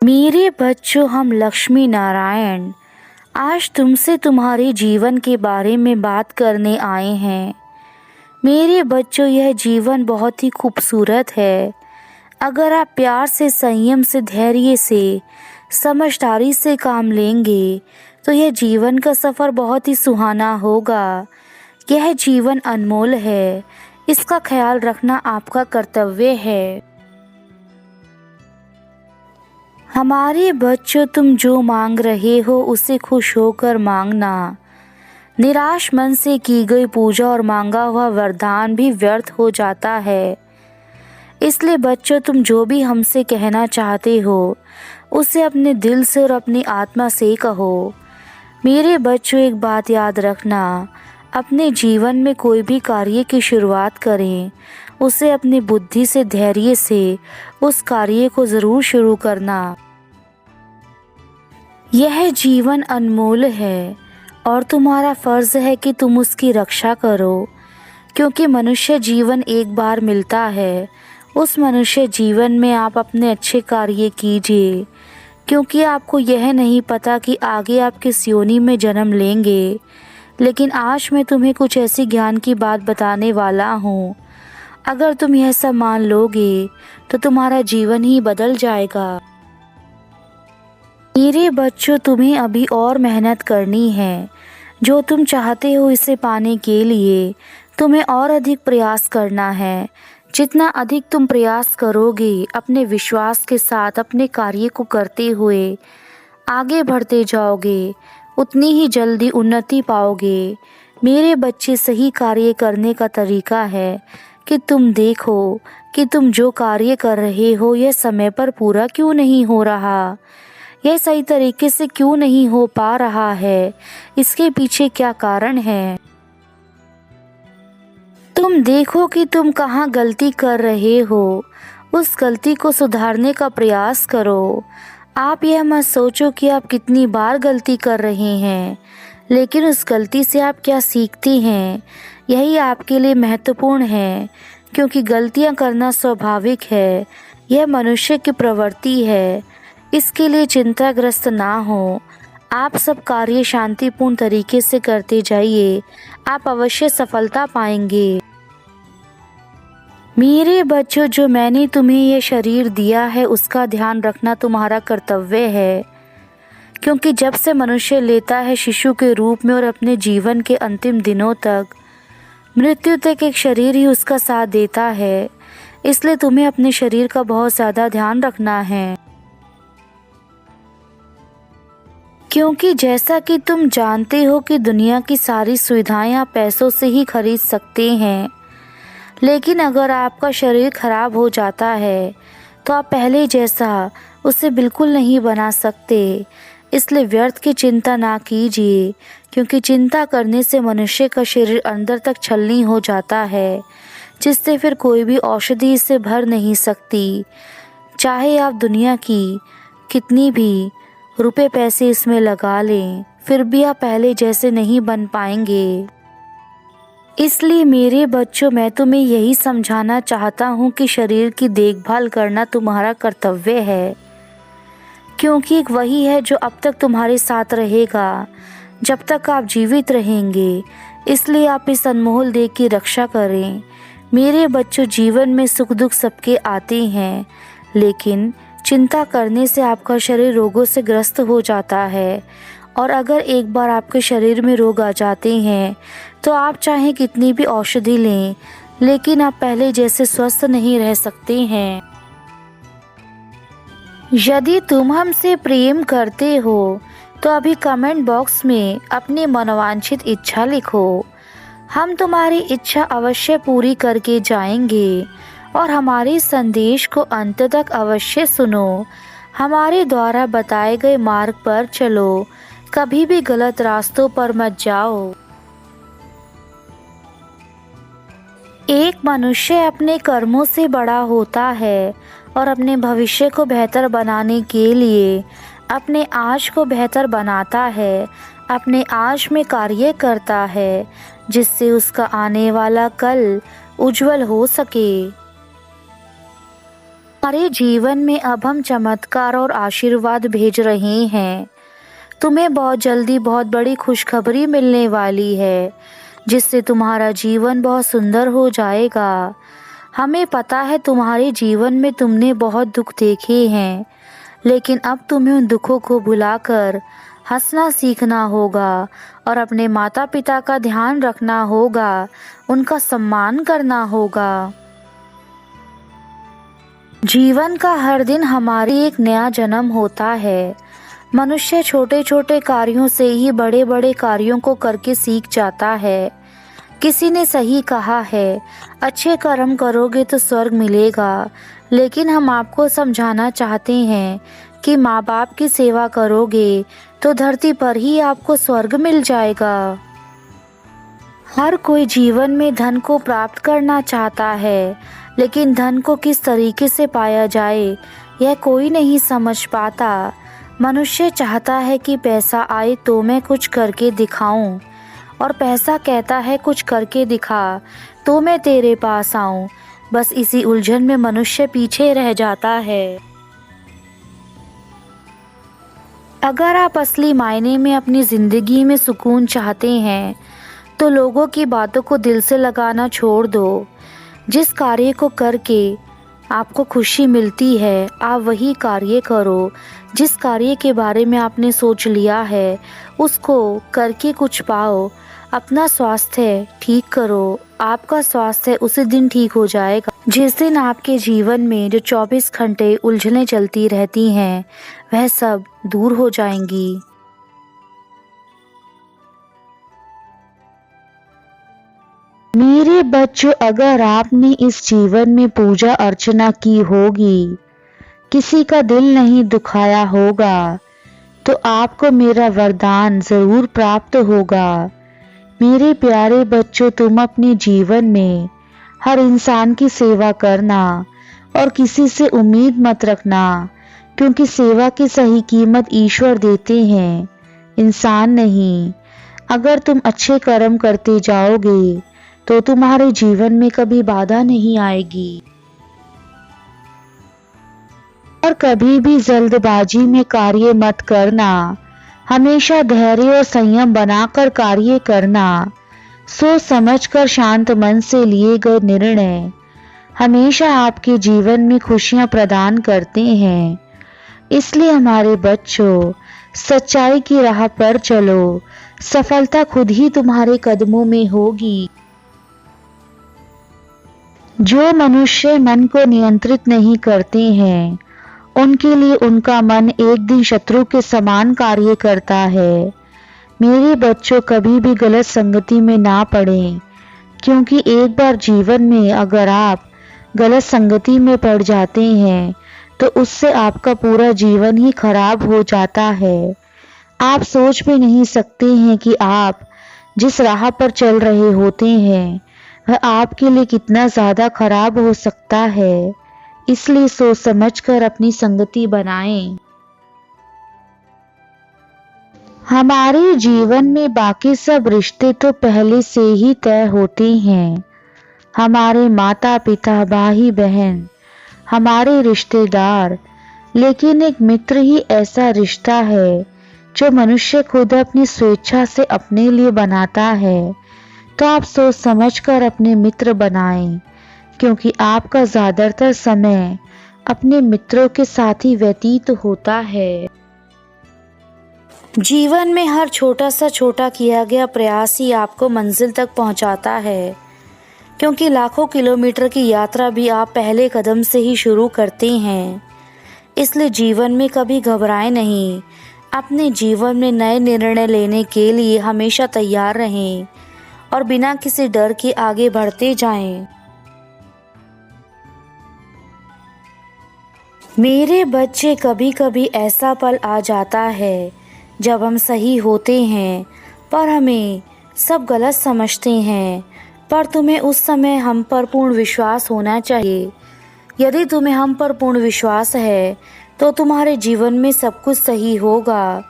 मेरे बच्चों, हम लक्ष्मी नारायण आज तुमसे तुम्हारे जीवन के बारे में बात करने आए हैं। मेरे बच्चों, यह जीवन बहुत ही खूबसूरत है। अगर आप प्यार से, संयम से, धैर्य से, समझदारी से काम लेंगे तो यह जीवन का सफ़र बहुत ही सुहाना होगा। यह जीवन अनमोल है, इसका ख्याल रखना आपका कर्तव्य है। हमारे बच्चों, तुम जो मांग रहे हो उसे खुश होकर मांगना। निराश मन से की गई पूजा और मांगा हुआ वरदान भी व्यर्थ हो जाता है। इसलिए बच्चों, तुम जो भी हमसे कहना चाहते हो उसे अपने दिल से और अपनी आत्मा से कहो। मेरे बच्चों, एक बात याद रखना, अपने जीवन में कोई भी कार्य की शुरुआत करें उसे अपनी बुद्धि से, धैर्य से उस कार्य को ज़रूर शुरू करना। यह जीवन अनमोल है और तुम्हारा फ़र्ज़ है कि तुम उसकी रक्षा करो, क्योंकि मनुष्य जीवन एक बार मिलता है। उस मनुष्य जीवन में आप अपने अच्छे कार्य कीजिए, क्योंकि आपको यह नहीं पता कि आगे आप किस योनि में जन्म लेंगे। लेकिन आज मैं तुम्हें कुछ ऐसी ज्ञान की बात बताने वाला हूँ। अगर तुम यह सब मान लोगे तो तुम्हारा जीवन ही बदल जाएगा। मेरे बच्चों, तुम्हें अभी और मेहनत करनी है। जो तुम चाहते हो इसे पाने के लिए तुम्हें और अधिक प्रयास करना है। जितना अधिक तुम प्रयास करोगे, अपने विश्वास के साथ अपने कार्य को करते हुए आगे बढ़ते जाओगे, उतनी ही जल्दी उन्नति पाओगे। मेरे बच्चे, सही कार्य करने का तरीका है कि तुम देखो कि तुम जो कार्य कर रहे हो यह समय पर पूरा क्यों नहीं हो रहा, यह सही तरीके से क्यों नहीं हो पा रहा है, इसके पीछे क्या कारण है। तुम देखो कि तुम कहाँ गलती कर रहे हो, उस गलती को सुधारने का प्रयास करो। आप यह मत सोचो कि आप कितनी बार गलती कर रहे हैं, लेकिन उस गलती से आप क्या सीखते हैं, यही आपके लिए महत्वपूर्ण है। क्योंकि गलतियां करना स्वाभाविक है, यह मनुष्य की प्रवृत्ति है। इसके लिए चिंताग्रस्त ना हो। आप सब कार्य शांतिपूर्ण तरीके से करते जाइए, आप अवश्य सफलता पाएंगे। मेरे बच्चों, जो मैंने तुम्हें यह शरीर दिया है उसका ध्यान रखना तुम्हारा कर्तव्य है। क्योंकि जब से मनुष्य लेता है शिशु के रूप में और अपने जीवन के अंतिम दिनों तक, मृत्यु तक एक शरीर ही उसका साथ देता है। इसलिए तुम्हें अपने शरीर का बहुत ज़्यादा ध्यान रखना है। क्योंकि जैसा कि तुम जानते हो कि दुनिया की सारी सुविधाएं आप पैसों से ही खरीद सकते हैं, लेकिन अगर आपका शरीर खराब हो जाता है तो आप पहले जैसा उसे बिल्कुल नहीं बना सकते। इसलिए व्यर्थ की चिंता ना कीजिए, क्योंकि चिंता करने से मनुष्य का शरीर अंदर तक छलनी हो जाता है, जिससे फिर कोई भी औषधि इसे भर नहीं सकती। चाहे आप दुनिया की कितनी भी रुपए पैसे इसमें लगा लें, फिर भी आप पहले जैसे नहीं बन पाएंगे। इसलिए मेरे बच्चों, मैं तुम्हें यही समझाना चाहता हूँ कि शरीर की देखभाल करना तुम्हारा कर्तव्य है। क्योंकि एक वही है जो अब तक तुम्हारे साथ रहेगा जब तक आप जीवित रहेंगे। इसलिए आप इस अनमोल देह की रक्षा करें। मेरे बच्चों, जीवन में सुख दुख सबके आते हैं, लेकिन चिंता करने से आपका शरीर रोगों से ग्रस्त हो जाता है। और अगर एक बार आपके शरीर में रोग आ जाते हैं तो आप चाहे कितनी भी औषधि लें, लेकिन आप पहले जैसे स्वस्थ नहीं रह सकते हैं। यदि तुम हमसे प्रेम करते हो तो अभी कमेंट बॉक्स में अपनी मनोवांछित इच्छा लिखो। हम तुम्हारी इच्छा अवश्य पूरी करके जाएंगे और हमारे संदेश को अंत तक अवश्य सुनो। हमारे द्वारा बताए गए मार्ग पर चलो, कभी भी गलत रास्तों पर मत जाओ। एक मनुष्य अपने कर्मों से बड़ा होता है और अपने भविष्य को बेहतर बनाने के लिए अपने आज को बेहतर बनाता है, अपने आज में कार्य करता है, जिससे उसका आने वाला कल उज्जवल हो सके। हमारे जीवन में अब हम चमत्कार और आशीर्वाद भेज रहे हैं। तुम्हें बहुत जल्दी बहुत बड़ी खुशखबरी मिलने वाली है, जिससे तुम्हारा जीवन बहुत सुंदर हो जाएगा। हमें पता है तुम्हारे जीवन में तुमने बहुत दुख देखे हैं, लेकिन अब तुम्हें उन दुखों को भुलाकर हंसना सीखना होगा और अपने माता पिता का ध्यान रखना होगा, उनका सम्मान करना होगा। जीवन का हर दिन हमारे एक नया जन्म होता है। मनुष्य छोटे छोटे कार्यों से ही बड़े बड़े कार्यों को करके सीख जाता है। किसी ने सही कहा है, अच्छे कर्म करोगे तो स्वर्ग मिलेगा, लेकिन हम आपको समझाना चाहते हैं कि माँ बाप की सेवा करोगे तो धरती पर ही आपको स्वर्ग मिल जाएगा। हर कोई जीवन में धन को प्राप्त करना चाहता है, लेकिन धन को किस तरीके से पाया जाए यह कोई नहीं समझ पाता। मनुष्य चाहता है कि पैसा आए तो मैं कुछ करके दिखाऊं, और पैसा कहता है कुछ करके दिखा तो मैं तेरे पास आऊं। बस इसी उलझन में मनुष्य पीछे रह जाता है। अगर आप असली मायने में अपनी ज़िंदगी में सुकून चाहते हैं तो लोगों की बातों को दिल से लगाना छोड़ दो। जिस कार्य को करके आपको खुशी मिलती है आप वही कार्य करो। जिस कार्य के बारे में आपने सोच लिया है उसको करके कुछ पाओ। अपना स्वास्थ्य ठीक करो, आपका स्वास्थ्य उसी दिन ठीक हो जाएगा जिस दिन आपके जीवन में जो 24 घंटे उलझनें चलती रहती हैं वह सब दूर हो जाएंगी। मेरे बच्चों, अगर आपने इस जीवन में पूजा अर्चना की होगी, किसी का दिल नहीं दुखाया होगा, तो आपको मेरा वरदान जरूर प्राप्त होगा। मेरे प्यारे बच्चों, तुम अपने जीवन में हर इंसान की सेवा करना और किसी से उम्मीद मत रखना, क्योंकि सेवा की सही कीमत ईश्वर देते हैं, इंसान नहीं। अगर तुम अच्छे कर्म करते जाओगे तो तुम्हारे जीवन में कभी बाधा नहीं आएगी। और कभी भी जल्दबाजी में कार्य मत करना, हमेशा धैर्य और संयम बनाकर कार्य करना। सोच समझकर शांत मन से लिए गए निर्णय हमेशा आपके जीवन में खुशियां प्रदान करते हैं। इसलिए हमारे बच्चों, सच्चाई की राह पर चलो, सफलता खुद ही तुम्हारे कदमों में होगी। जो मनुष्य मन को नियंत्रित नहीं करते हैं उनके लिए उनका मन एक दिन शत्रु के समान कार्य करता है। मेरे बच्चों, कभी भी गलत संगति में ना पड़ें, क्योंकि एक बार जीवन में अगर आप गलत संगति में पड़ जाते हैं तो उससे आपका पूरा जीवन ही खराब हो जाता है। आप सोच भी नहीं सकते हैं कि आप जिस राह पर चल रहे होते हैं वह आपके लिए कितना ज्यादा खराब हो सकता है। इसलिए सोच समझकर अपनी संगति बनाएं। हमारे जीवन में बाकी सब रिश्ते तो पहले से ही तय होते हैं। हमारे माता पिता, भाई बहन, हमारे रिश्तेदार, लेकिन एक मित्र ही ऐसा रिश्ता है जो मनुष्य खुद अपनी स्वेच्छा से अपने लिए बनाता है। तो आप सोच समझकर अपने मित्र बनाएं, क्योंकि आपका ज्यादातर समय अपने मित्रों के साथ ही व्यतीत होता है। जीवन में हर छोटा सा छोटा किया गया प्रयास ही आपको मंजिल तक पहुंचाता है, क्योंकि लाखों किलोमीटर की यात्रा भी आप पहले कदम से ही शुरू करते हैं। इसलिए जीवन में कभी घबराएं नहीं। अपने जीवन में नए निर्णय लेने के लिए हमेशा तैयार रहें और बिना किसी डर के आगे बढ़ते जाएं। मेरे बच्चे, कभी कभी ऐसा पल आ जाता है जब हम सही होते हैं पर हमें सब गलत समझते हैं, पर तुम्हें उस समय हम पर पूर्ण विश्वास होना चाहिए। यदि तुम्हें हम पर पूर्ण विश्वास है तो तुम्हारे जीवन में सब कुछ सही होगा।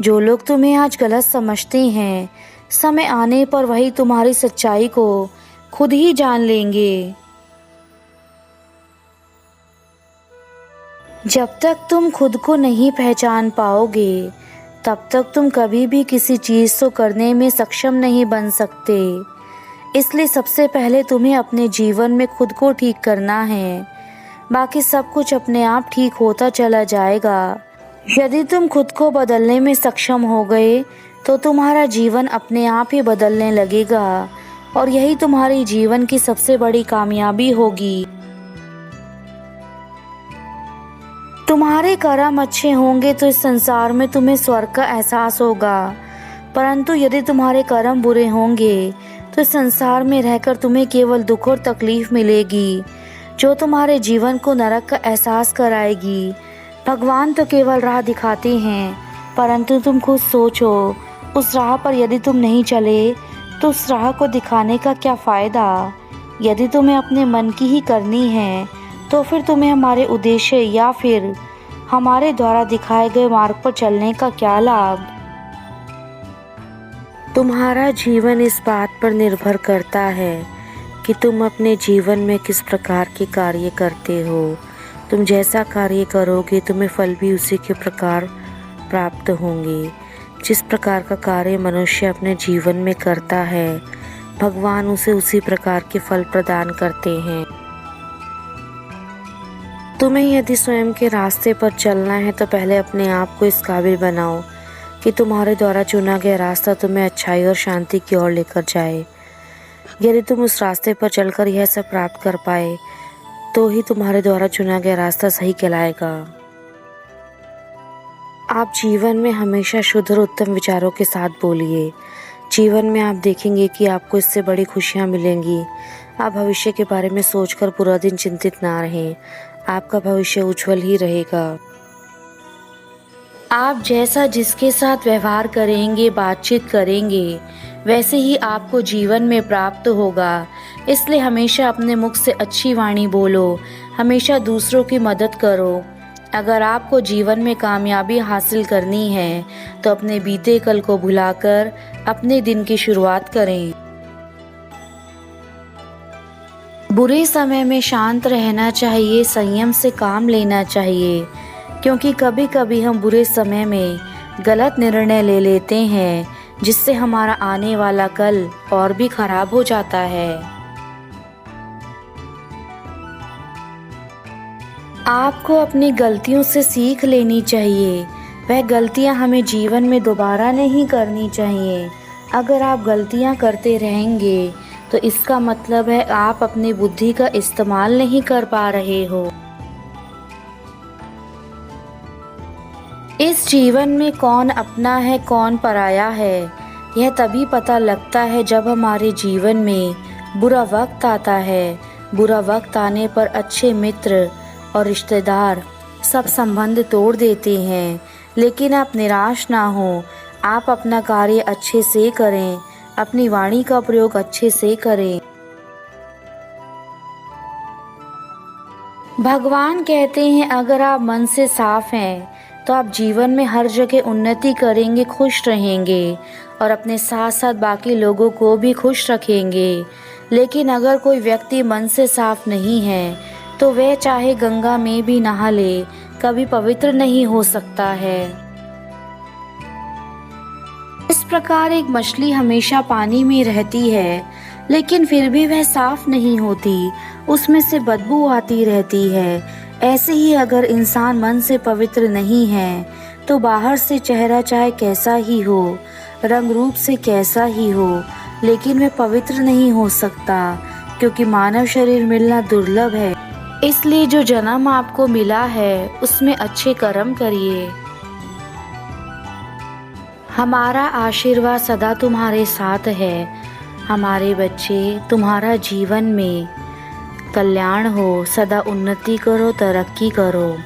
जो लोग तुम्हें आज गलत समझते हैं, समय आने पर वही तुम्हारी सच्चाई को खुद ही जान लेंगे। जब तक तुम खुद को नहीं पहचान पाओगे, तब तक तुम कभी भी किसी चीज़ को करने में सक्षम नहीं बन सकते। इसलिए सबसे पहले तुम्हें अपने जीवन में खुद को ठीक करना है, बाकी सब कुछ अपने आप ठीक होता चला जाएगा। यदि तुम खुद को बदलने में सक्षम हो गए तो तुम्हारा जीवन अपने आप ही बदलने लगेगा और यही तुम्हारी जीवन की सबसे बड़ी कामयाबी होगी। तुम्हारे कर्म अच्छे होंगे तो इस संसार में तुम्हें स्वर्ग का एहसास होगा, परंतु यदि तुम्हारे कर्म बुरे होंगे तो इस संसार में रहकर तुम्हें केवल दुख और तकलीफ मिलेगी, जो तुम्हारे जीवन को नरक का एहसास कराएगी। भगवान तो केवल राह दिखाते हैं, परंतु तुम खुद सोचो, उस राह पर यदि तुम नहीं चले तो उस राह को दिखाने का क्या फ़ायदा। यदि तुम्हें अपने मन की ही करनी है तो फिर तुम्हें हमारे उद्देश्य या फिर हमारे द्वारा दिखाए गए मार्ग पर चलने का क्या लाभ। तुम्हारा जीवन इस बात पर निर्भर करता है कि तुम अपने जीवन में किस प्रकार के कार्य करते हो। तुम जैसा कार्य करोगे तुम्हें फल भी उसी के प्रकार प्राप्त होंगे। जिस प्रकार का कार्य मनुष्य अपने जीवन में करता है, भगवान उसे उसी प्रकार के फल प्रदान करते हैं। तुम्हें यदि स्वयं के रास्ते पर चलना है तो पहले अपने आप को इस काबिल बनाओ कि तुम्हारे द्वारा चुना गया रास्ता तुम्हें अच्छाई और शांति की ओर लेकर जाए। यदि तुम उस रास्ते पर चलकर यह सब प्राप्त कर पाए तो ही तुम्हारे द्वारा चुना गया रास्ता सही कहलाएगा। आप जीवन में हमेशा शुद्ध और उत्तम विचारों के साथ बोलिए। जीवन में आप देखेंगे कि आपको इससे बड़ी खुशियाँ मिलेंगी। आप भविष्य के बारे में सोचकर पूरा दिन चिंतित ना रहें, आपका भविष्य उज्जवल ही रहेगा। आप जैसा जिसके साथ व्यवहार करेंगे, बातचीत करेंगे, वैसे ही आपको जीवन में प्राप्त होगा। इसलिए हमेशा अपने मुख से अच्छी वाणी बोलो, हमेशा दूसरों की मदद करो। अगर आपको जीवन में कामयाबी हासिल करनी है तो अपने बीते कल को भुलाकर अपने दिन की शुरुआत करें। बुरे समय में शांत रहना चाहिए, संयम से काम लेना चाहिए, क्योंकि कभी कभी हम बुरे समय में गलत निर्णय ले लेते हैं जिससे हमारा आने वाला कल और भी खराब हो जाता है। आपको अपनी गलतियों से सीख लेनी चाहिए। वह गलतियां हमें जीवन में दोबारा नहीं करनी चाहिए। अगर आप गलतियां करते रहेंगे तो इसका मतलब है आप अपनी बुद्धि का इस्तेमाल नहीं कर पा रहे हो। इस जीवन में कौन अपना है कौन पराया है, यह तभी पता लगता है जब हमारे जीवन में बुरा वक्त आता है। बुरा वक्त आने पर अच्छे मित्र और रिश्तेदार सब संबंध तोड़ देते हैं, लेकिन आप निराश ना हो। आप अपना कार्य अच्छे से करें, अपनी वाणी का प्रयोग अच्छे से करें। भगवान कहते हैं अगर आप मन से साफ हैं तो आप जीवन में हर जगह उन्नति करेंगे, खुश रहेंगे और अपने साथ साथ बाकी लोगों को भी खुश रखेंगे। लेकिन अगर कोई व्यक्ति मन से साफ नहीं है तो वह चाहे गंगा में भी नहा ले, कभी पवित्र नहीं हो सकता है। इस प्रकार एक मछली हमेशा पानी में रहती है, लेकिन फिर भी वह साफ नहीं होती, उसमें से बदबू आती रहती है। ऐसे ही अगर इंसान मन से पवित्र नहीं है तो बाहर से चेहरा चाहे कैसा ही हो, रंग रूप से कैसा ही हो, लेकिन वह पवित्र नहीं हो सकता, क्योंकि मानव शरीर मिलना दुर्लभ है। इसलिए जो जन्म आपको मिला है उसमें अच्छे कर्म करिए। हमारा आशीर्वाद सदा तुम्हारे साथ है। हमारे बच्चे, तुम्हारा जीवन में कल्याण हो, सदा उन्नति करो, तरक्की करो।